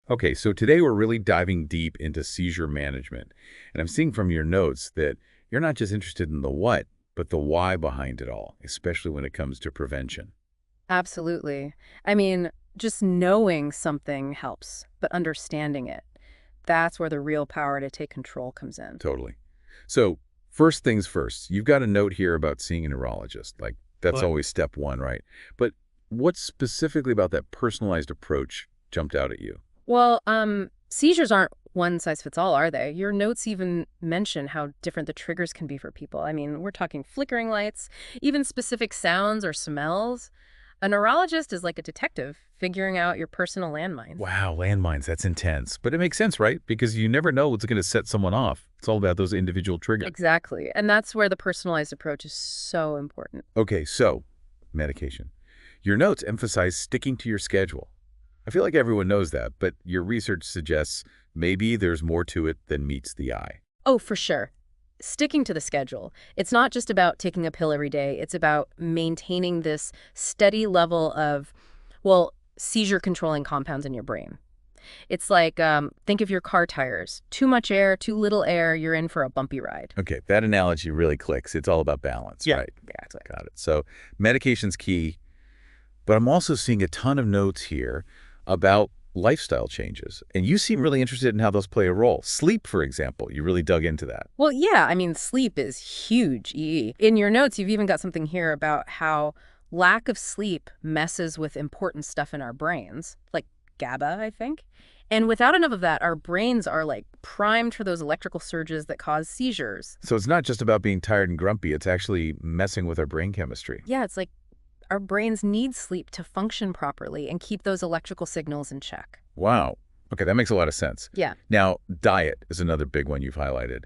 Okay, so today we're really diving deep into seizure management. And I'm seeing from your notes that you're not just interested in the what, but the why behind it all, especially when it comes to prevention. Absolutely. I mean, just knowing something helps, but understanding it, that's where the real power to take control comes in. Totally. So, first things first, you've got a note here about seeing a neurologist. Like, that's But always step one, right? But what specifically about that personalized approach jumped out at you? Well, seizures aren't one size fits all, are they? Your notes even mention how different the triggers can be for people. I mean, we're talking flickering lights, even specific sounds or smells. A neurologist is like a detective figuring out your personal landmines. Wow, landmines, that's intense. But it makes sense, right? Because you never know what's going to set someone off. It's all about those individual triggers. Exactly. And that's where the personalized approach is so important. Okay, so medication. Your notes emphasize sticking to your schedule. I feel like everyone knows that, but your research suggests maybe there's more to it than meets the eye. Oh, for sure. Sticking to the schedule. It's not just about taking a pill every day. It's about maintaining this steady level of, well, seizure controlling compounds in your brain. It's like, think of your car tires. Too much air, too little air, you're in for a bumpy ride. Okay, that analogy really clicks. It's all about balance, yeah, right? Exactly. Got it. So medication's key, but I'm also seeing a ton of notes here about lifestyle changes. And you seem really interested in how those play a role. Sleep, for example, you really dug into that. Well, yeah, I mean, sleep is huge, In your notes, you've even got something here about how lack of sleep messes with important stuff in our brains, like GABA, I think. And without enough of that, our brains are like primed for those electrical surges that cause seizures. So it's not just about being tired and grumpy, it's actually messing with our brain chemistry. Yeah, it's like our brains need sleep to function properly and keep those electrical signals in check. Wow. Okay, that makes a lot of sense. Yeah. Now, diet is another big one you've highlighted,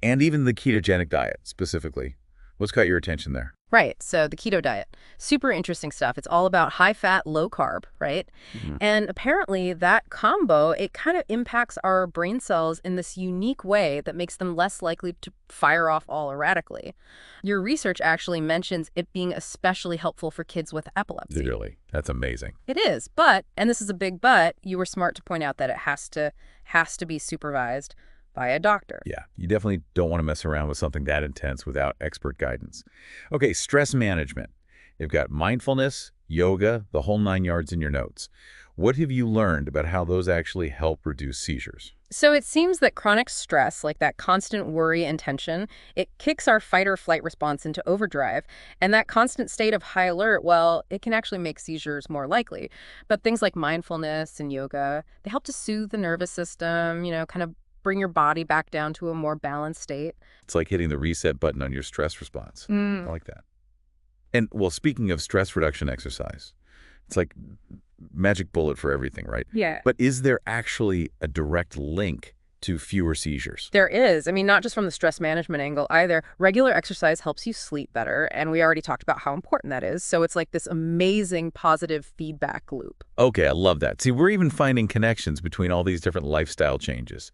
and even the ketogenic diet specifically. What's caught your attention there? Right. So the keto diet, super interesting stuff. It's all about high fat, low carb, right? Mhm. And apparently that combo, it kind of impacts our brain cells in this unique way that makes them less likely to fire off all erratically. Your research actually mentions it being especially helpful for kids with epilepsy. Really? That's amazing. It is, but, and this is a big but, you were smart to point out that it has to be supervised by a doctor. Yeah, you definitely don't want to mess around with something that intense without expert guidance. Okay, stress management. You've got mindfulness, yoga, the whole nine yards in your notes. What have you learned about how those actually help reduce seizures? So it seems that chronic stress, like that constant worry and tension, it kicks our fight or flight response into overdrive. And that constant state of high alert, well, it can actually make seizures more likely. But things like mindfulness and yoga, they help to soothe the nervous system, kind of bring your body back down to a more balanced state. It's like hitting the reset button on your stress response. I Mm. like that. And, well, speaking of stress reduction exercise, it's like magic bullet for everything, right? Yeah. But is there actually a direct link to fewer seizures? There is. I mean, not just from the stress management angle either. Regular exercise helps you sleep better, and we already talked about how important that is. So it's like this amazing positive feedback loop. Okay, I love that. See, we're even finding connections between all these different lifestyle changes.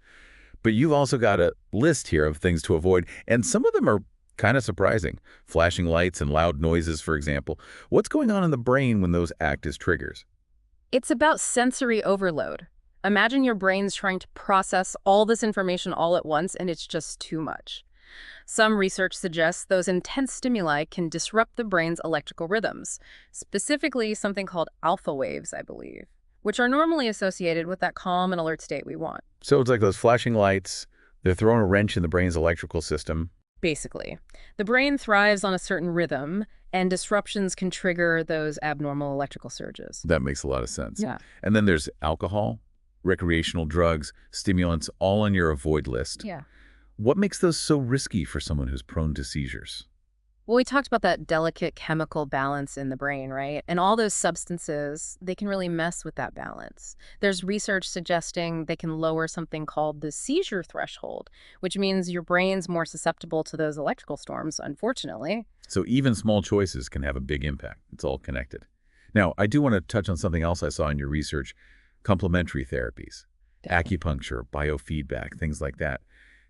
But you've also got a list here of things to avoid, and some of them are kind of surprising. Flashing lights and loud noises, for example. What's going on in the brain when those act as triggers? It's about sensory overload. Imagine your brain's trying to process all this information all at once, and it's just too much. Some research suggests those intense stimuli can disrupt the brain's electrical rhythms, specifically something called alpha waves, I believe, which are normally associated with that calm and alert state we want. So it's like those flashing lights, they're throwing a wrench in the brain's electrical system. Basically, the brain thrives on a certain rhythm, and disruptions can trigger those abnormal electrical surges. That makes a lot of sense. Yeah. And then there's alcohol, recreational drugs, stimulants, all on your avoid list. Yeah. What makes those so risky for someone who's prone to seizures? Well, we talked about that delicate chemical balance in the brain, right? And all those substances, they can really mess with that balance. There's research suggesting they can lower something called the seizure threshold, which means your brain's more susceptible to those electrical storms, unfortunately. So even small choices can have a big impact. It's all connected. Now, I do want to touch on something else I saw in your research, complementary therapies, acupuncture, biofeedback, things like that.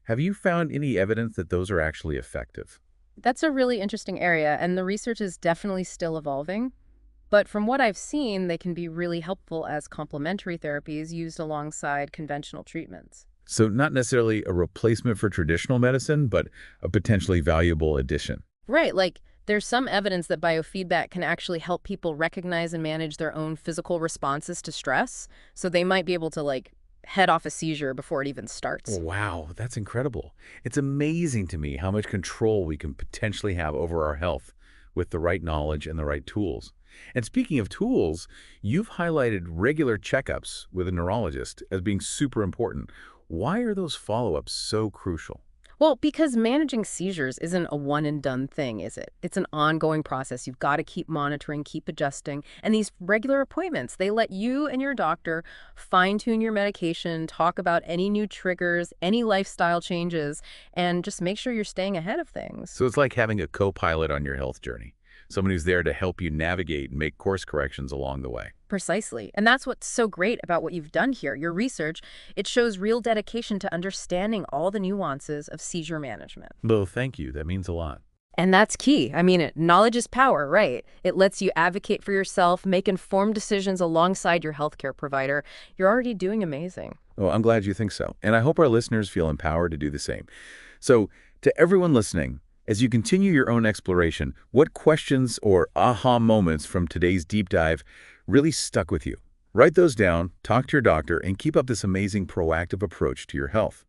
Have you found any evidence that those are actually effective? That's a really interesting area, and the research is definitely still evolving. But from what I've seen, they can be really helpful as complementary therapies used alongside conventional treatments. So not necessarily a replacement for traditional medicine, but a potentially valuable addition. Right, like there's some evidence that biofeedback can actually help people recognize and manage their own physical responses to stress, so they might be able to head off a seizure before it even starts. Wow, that's incredible. It's amazing to me how much control we can potentially have over our health with the right knowledge and the right tools. And speaking of tools, you've highlighted regular checkups with a neurologist as being super important. Why are those follow-ups so crucial? Well, because managing seizures isn't a one and done thing, is it? It's an ongoing process. You've got to keep monitoring, keep adjusting. And these regular appointments, they let you and your doctor fine-tune your medication, talk about any new triggers, any lifestyle changes, and just make sure you're staying ahead of things. So it's like having a co-pilot on your health journey, someone who's there to help you navigate and make course corrections along the way. Precisely. And that's what's so great about what you've done here. Your research, it shows real dedication to understanding all the nuances of seizure management. Well, thank you. That means a lot. And that's key. I mean, knowledge is power, right? It lets you advocate for yourself, make informed decisions alongside your healthcare provider. You're already doing amazing. Well, I'm glad you think so. And I hope our listeners feel empowered to do the same. So, to everyone listening, as you continue your own exploration, what questions or aha moments from today's deep dive really stuck with you? Write those down, talk to your doctor, and keep up this amazing proactive approach to your health.